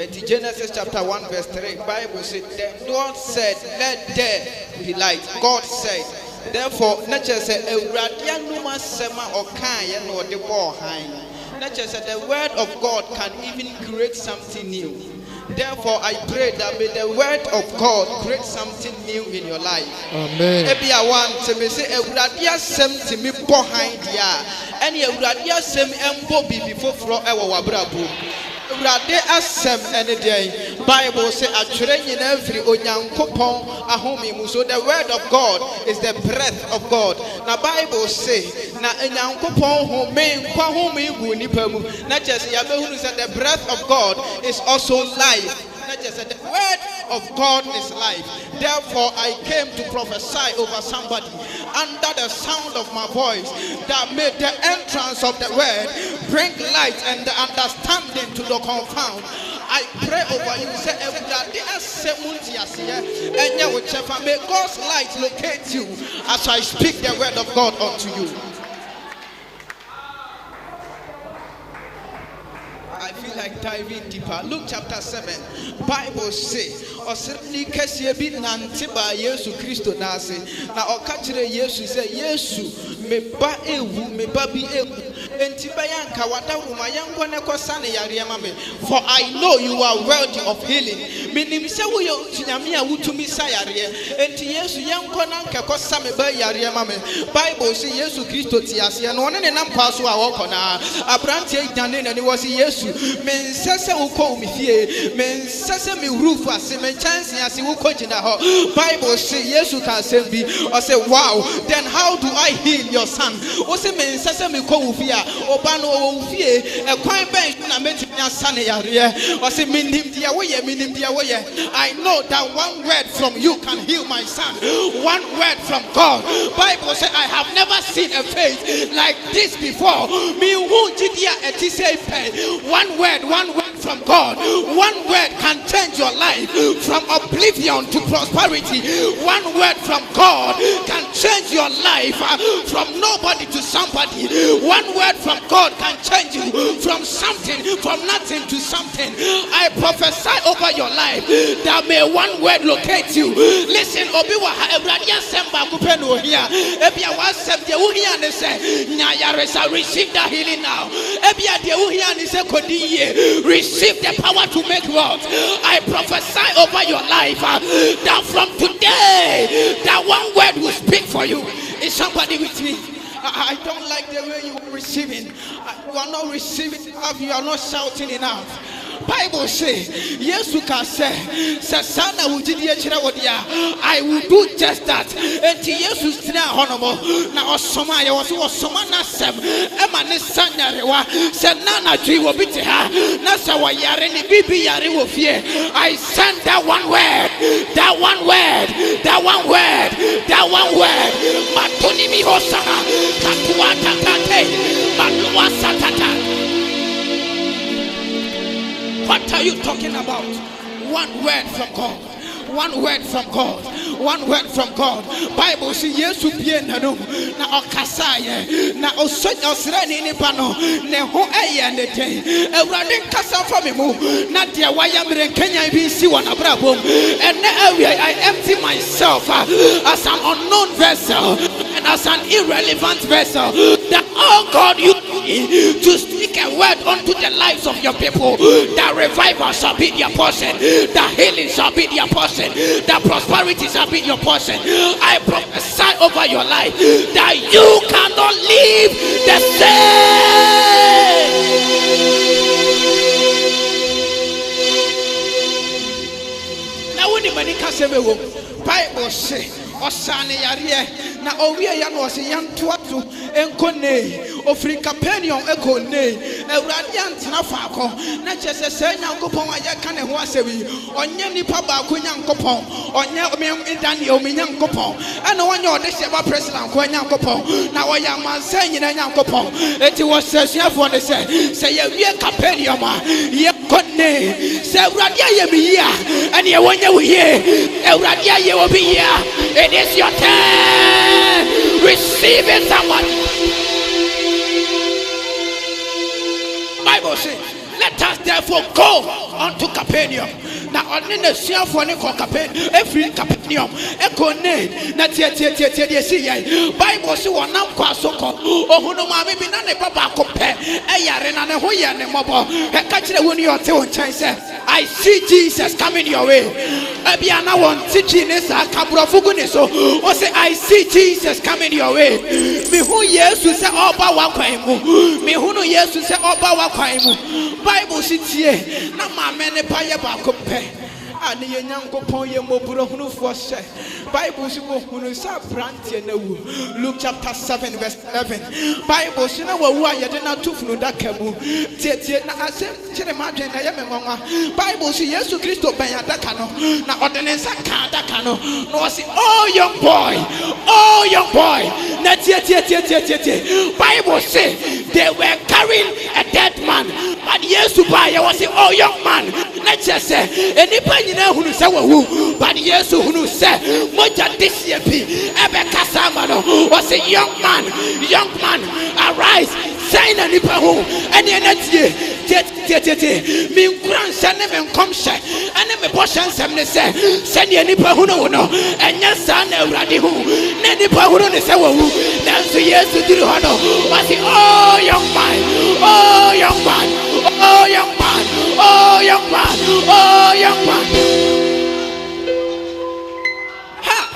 In Genesis chapter 1 verse 3, Bible said, the Lord said, let there be light. God said. Therefore, not just say Euradianuma Sema or Kaya nor the war high. Not just the word of God can even create something new. Therefore, I pray that may the word of God create something new in your life. Amen. Maybe I want to say Euradia sem to me behind ya. And Euradia sem embo before our wabrabu. Rade asem any day. Bible say atwere in every onyankopon ahomi mu. So the word of God is the breath of God. Na Bible say na onyankopon home kwa home gu nipa mu. Na just ya behunu say the breath of God is also life. Not just the word of God is life. Therefore, I came to prophesy over somebody under the sound of my voice that made the entrance of the word bring light and the understanding to the confound. I pray over you. Say, may God's light locate you as I speak the word of God unto you. I feel like diving deeper. Luke chapter 7. Bible says, "Osirni kesiye bi nantiba Yesu Kristo nase." Na okachire Yesu say, "Yesu me ba ewu, me ba bi ewu." Entiba yanka wada ruma yango ne kosa ne yare ma me. For I know you are worthy of healing. Minim se wo ye tunyame a wutumi sa yare. Enti Yesu yanko na nka kosa me ba yare ma me. Bible say Yesu Kristo ti ase no ne nam paso a wo kona. Abrante igane na ni wo say Yesu men sese wo ko mi fie. Men sese mi roof ase men chance ase wo ko gina ho. Bible say Yesu kan say bi or say wow, then how do I heal your son? O say men sese mi ko wo fie oba no wo fie e kwan ben na metumi asane yare. O say minim dia wo ye minim dia wo ye. I know that one word from you can heal my son. One word from God. Bible say I have never seen a faith like this before. Me who jidia etise pe. One word from God. One word can change your life from oblivion to prosperity. One word from God can change your life from nobody to somebody. One word from God can change you from something, from nothing to something. I prophesy over your life that may one word locate you. Listen, Obiwa Ebradia Semba Kupeno here. Ebia was said the Uhian say, Nyaresa, receive the healing now. Ebia the Uhian say, Kodiye, receive the power to make wealth. I prophesy over your life that from today, that one word will speak for you. Is somebody with me? I don't like the way you are receiving. You are not receiving enough. You are not shouting enough. Bible say, yes, you can say, I will do just that. And Jesus honorable. Now, Somalia was Somana Sem, Emma Sanya, said Nana G will be to her. Nasa Yareni Bibi Yari will fear. I send that one word, that one word, that one word, that one word. Matuni mi Hosana, Tatuata Tate, Malua Satata. What are you talking about? One word from God. One word from God. One word from God. Bible says yes to be na no na okasaya na osra ni pano ne ho eye ne den ewrade kasa for me mu na de waya mere Kenya bi si won abrabom and I empty myself as an unknown vessel and as an irrelevant vessel that oh God you to speak a word unto the lives of your people. That revival shall be their portion, that healing shall be their portion, that prosperity shall be your portion. I prophesy over your life that you cannot live the same. Now when the money can say Bible say Osane yare na owie ya no ose yantoato enkone ofri Capernaum ekone Ewurade antena faako na kyese se Nyankopon aye ka ne ho asewi onye nipa ba ko Nyankopon onye Daniel me Nyankopon ana onye ode sheba president ko Nyankopon na oya mansa nyina Nyankopon eti wo sesuafo ne se ye wie Capernaum ye kone se Ewurade aye me yia ene ye wonye wo ye Ewurade aye wo bi yia. It is your turn. Receive it, somebody. Bible says, let us therefore go unto Capernaum. Now on the sea for Capernaum, every Capernaum, echo name, not yet Bible so one now Quasoko, or who no mammy be none of Papa compare, a yarn and a hoya and a mobile, a catcher when you are telling I see Jesus coming your way. Abiana won teaching this a cabra fuguneso, or say I see Jesus coming your way. Me who yes to say all power kwaimu. Me who no yes to say all power kwaimu. Bible sits here. Na ma mene paya ba kompe. Ani ye nyankopon ye moburo hunu fo se. Bible si mo hunu sa brantie na wu. Luke chapter 7 verse 11. Bible si na wa wu ayede na tufunu da kamu. Tie na asem kire ma dwen na ye me nwanwa. Bible si Yesu Kristo ben adaka no na odene nsa ka adaka no. No si oh young boy. Na tie. Bible say they were carrying a dead man. But Yesu ba ye was oh young man. Na chese enipa hunu se wo but Yesu hunu se moja disiepi ebe kasama no was a young man arise sign anipa ho ene enatie mi nkran se ne me nkom hye ene me bo hyansem ne se ne anipa hunu no enya sa na awurade ho ne anipa hunu ne se wo na so Yesu diri ho no was oh young man.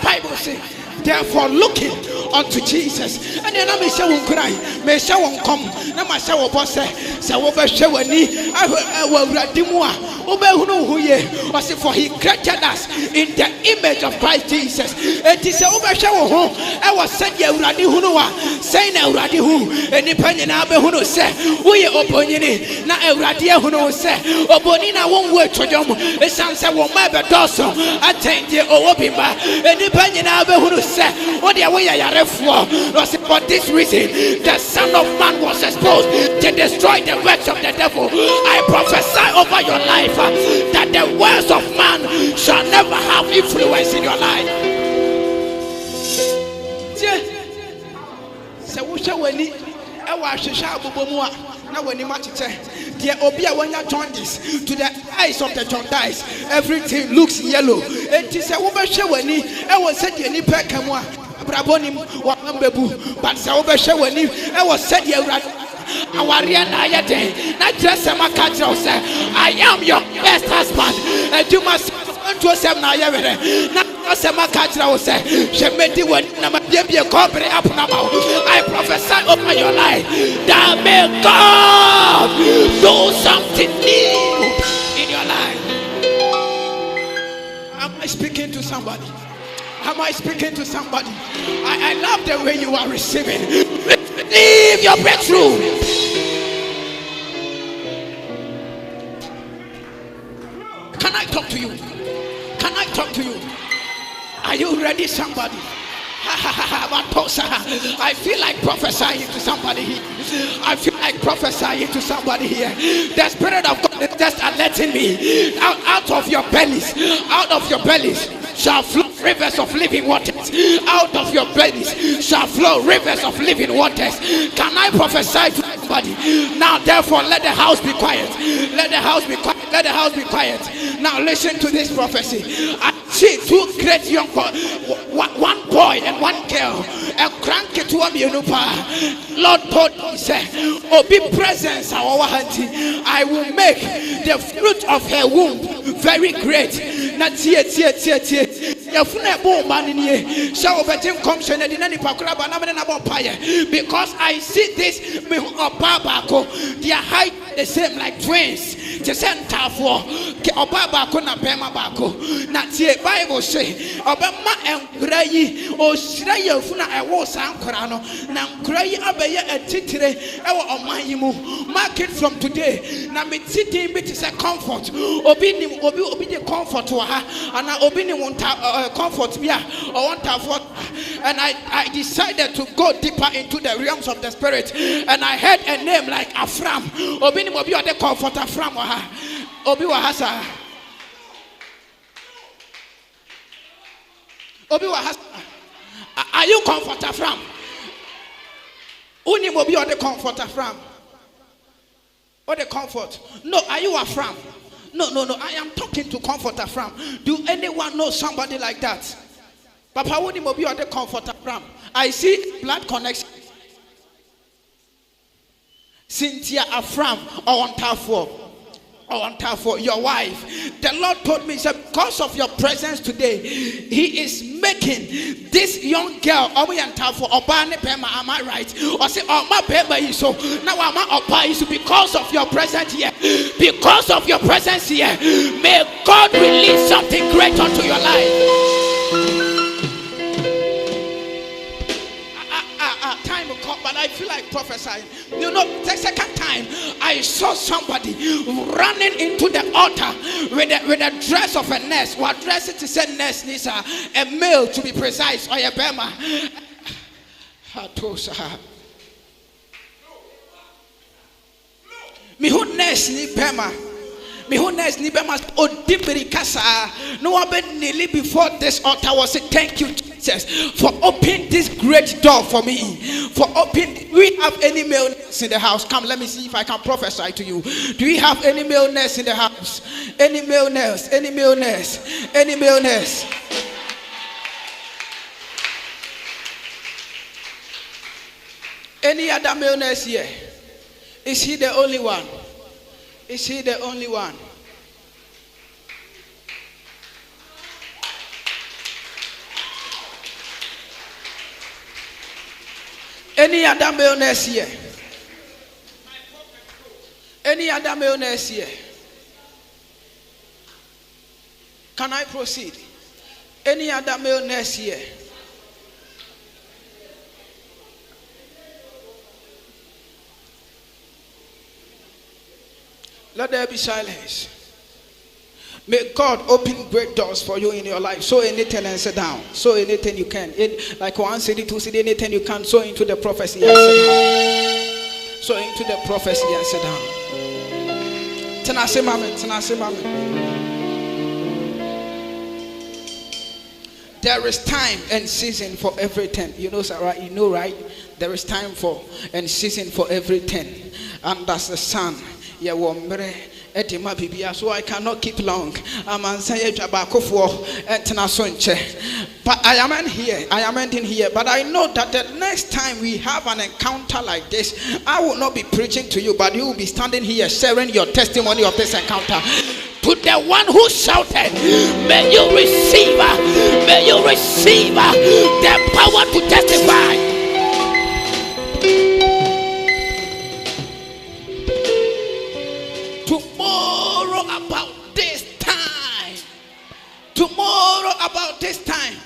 Bible says, therefore looking unto Jesus. And then I may say one cry, may say one come, na ma say one boss say over show any I will radimua. For he created us in the image of Christ Jesus. It is over show home. I was said ya uradi hunua, saying uradi hu, and depending on who say, we opponent, na uradi huno say, Obonina won't work to them. It sounds a woman, but also attend the Obimba, and depending on who say, what the way I are for this reason, the Son of Man was exposed to destroy the works of the devil. I prophesy over your life that the words of man shall never have influence in your life. Now when you match it, the obia when you join this to the eyes of the Jondais, everything looks yellow. It is a woman showing I was said any pekamo Brabonim Wambebu, but Sauber showing I was said you not just a macajo say, I am your best husband, and you must to a seven. Not a macajo say, she made you one number be a corporate up now. I prophesy over your life that may God do something new in your life. Am I speaking to somebody? Am I speaking to somebody? I love the way you are receiving. Leave your breakthrough. Can I talk to you? Can I talk to you? Are you ready, somebody? I feel like prophesying to somebody here. I feel like prophesying to somebody here. The Spirit of God is just alerting me. Out of your bellies shall flow rivers of living waters. Out of your bellies shall flow rivers of living waters. Can I prophesy to somebody? Now therefore let the house be quiet. Let the house be quiet. Let the house be quiet. Now listen to this prophecy. I see two great young boys, one boy and one girl. A cranky to a Lord told me, say, be presence our hunting. I will make the fruit of her womb very great. Not because I see this their height the same like twins. The center for Obaba na Bema Bako. Not the Bible say Obama and Gray or Shraya Funa I was Ankorano. Now Gray Abaya and Titire our Omayimu. Mark it from today. Now me sitting bit is a comfort. Obi the comfort to her and I obini want comfort me or want and I decided to go deeper into the realms of the spirit and I heard a name like Afram. Obini Mobi or the comfort Afram or her. Obi Wahasa. Obi Wahasa. Are you comforter from? Uni Mobi or the comforter from? Or the comfort? No, are you a from? No. I am talking to Comforter from. Do anyone know somebody like that? Papa, would you be the Comforter from? I see blood connection. Cynthia Afram or on top for your wife. The Lord told me, said, because of your presence today, He is making this young girl. Am I right? Or say, oh my baby, so now I'm not because of your presence here. Because of your presence here, may God release something great onto your life. Time will come, but I feel like prophesying. You know, the second time I saw somebody running into the altar with a dress of a nurse. What dress it is a nurse needs a male to be precise, or a bema. Me who nurse ni bema. Me who nurse ni bema. Odibiri kasa. No one been nearly before this altar was say thank you, for opening this great door for me. For opening, do we have any male nurse in the house? Come, let me see if I can prophesy to you. Do we have any male nurse in the house? Any male nurse? Any male nurse? Any male nurse? Any other male nurse here? Is he the only one? Is he the only one? Any other male nurse here? Any other male nurse here? Can I proceed? Any other male nurse here? Let there be silence. May God open great doors for you in your life. Sow anything and sit down. Sow anything you can. Like 1 city, 2 city, anything you can. Sow into the prophecy and sit down. Sow into the prophecy and sit down. Tenase mame. There is time and season for everything. You know, Sarah, you know, right? There is time for and season for everything. And that's the sun. So I cannot keep long. But I am ending here. But I know that the next time we have an encounter like this, I will not be preaching to you, but you will be standing here sharing your testimony of this encounter. To the one who shouted, may you receive the power to testify. Tomorrow about this time.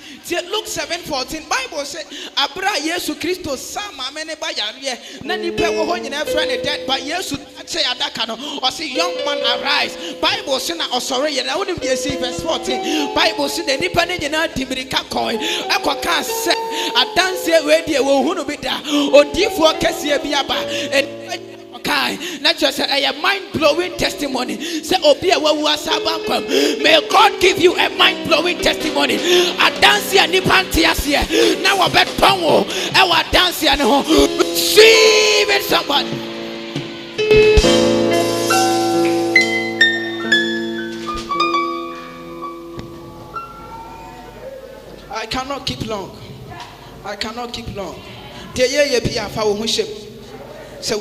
Luke 7:14 Bible said Abra Yesu Christo sama mene ba yare na nipa wo ho nyina friend dead but Yesu ache adaka no or say young man arise. Bible say na osore ye na wonim dey see verse 14. Bible say the nipa ne nyina dimirika koi ekoka se adanse we die wo hu no bi da odifo kese bi aba not just a mind-blowing testimony. Say, may God give you a mind-blowing testimony. I dance here, now I bet Pongo, I dance here, receive it, somebody. I cannot keep long. So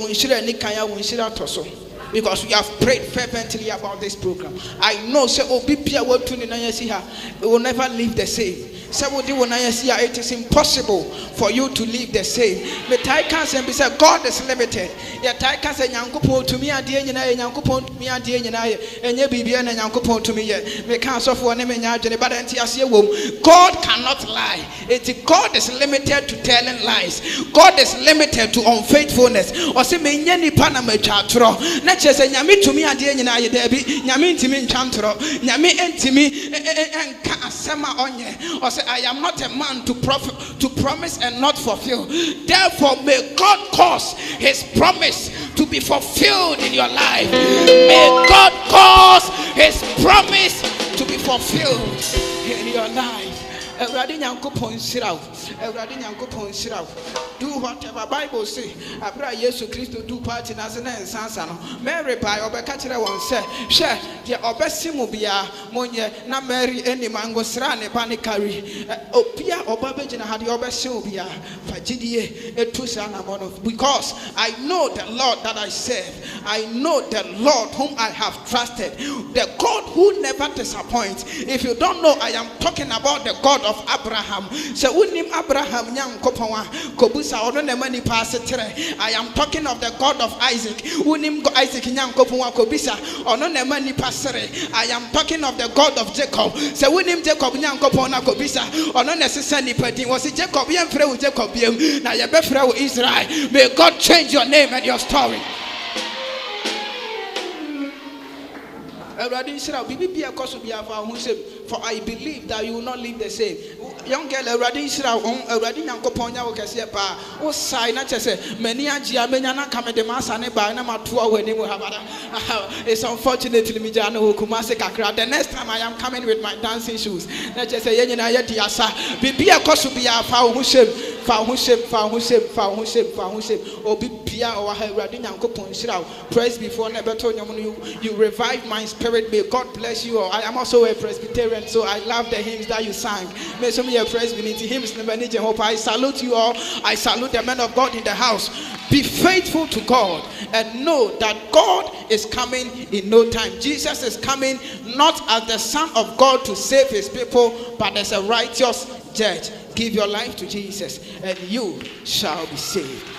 because we have prayed fervently about this program. I know say it will never leave the same. It is impossible for you to live the same. But I can't say God is limited. Yet I can't say to me and God cannot lie. God is limited to telling lies. God is limited to unfaithfulness. Or say me nyani panama chatro. Not just say nyami to me and debi nyami intimi chantro nyami intimi and kasema onye. Or say I am not a man to promise and not fulfill. Therefore may God cause his promise to be fulfilled in your life. May God cause his promise to be fulfilled in your life. Awurade Nyankopɔn nhyira wo. Awurade Nyankopɔn nhyira wo. Do whatever Bible say. Abra Yesu Kristo do party na se na ensansa no. Mary by obeka kire won se, hwe de obesi mu bia monye na Mary eni mango sra ne ba ne carry. Opia oba begina ha de obesi mu bia fagidie etu sa na mono because I know the Lord that I serve. I know the Lord whom I have trusted. The God who never disappoints. If you don't know, I am talking about the God of Abraham. So unim Abraham Nyankopon a kobusa ono ne mani pasetere. I am talking of the God of Isaac. Unim Isaac Nyankopon a kobisa ono ne mani pasere. I am talking of the God of Jacob. So unim Jacob Nyankopon a kobisa ono ne sesa nipadin. Was Jacob yemfre wo Jacob yem na ye befre wo Israel. May God change your name and your story. For I believe that you will not live the same. Young girl, it's unfortunately me the next time I am coming with my dancing shoes. Let's just say praise before you revive my spirit. May God bless you all. I am also a Presbyterian, so I love the hymns that you sang. May some of your Presbyterian hymns never need your hope. I salute you all. I salute the men of God in the house. Be faithful to God and know that God is coming in no time. Jesus is coming not as the Son of God to save his people, but as a righteous judge. Give your life to Jesus and you shall be saved.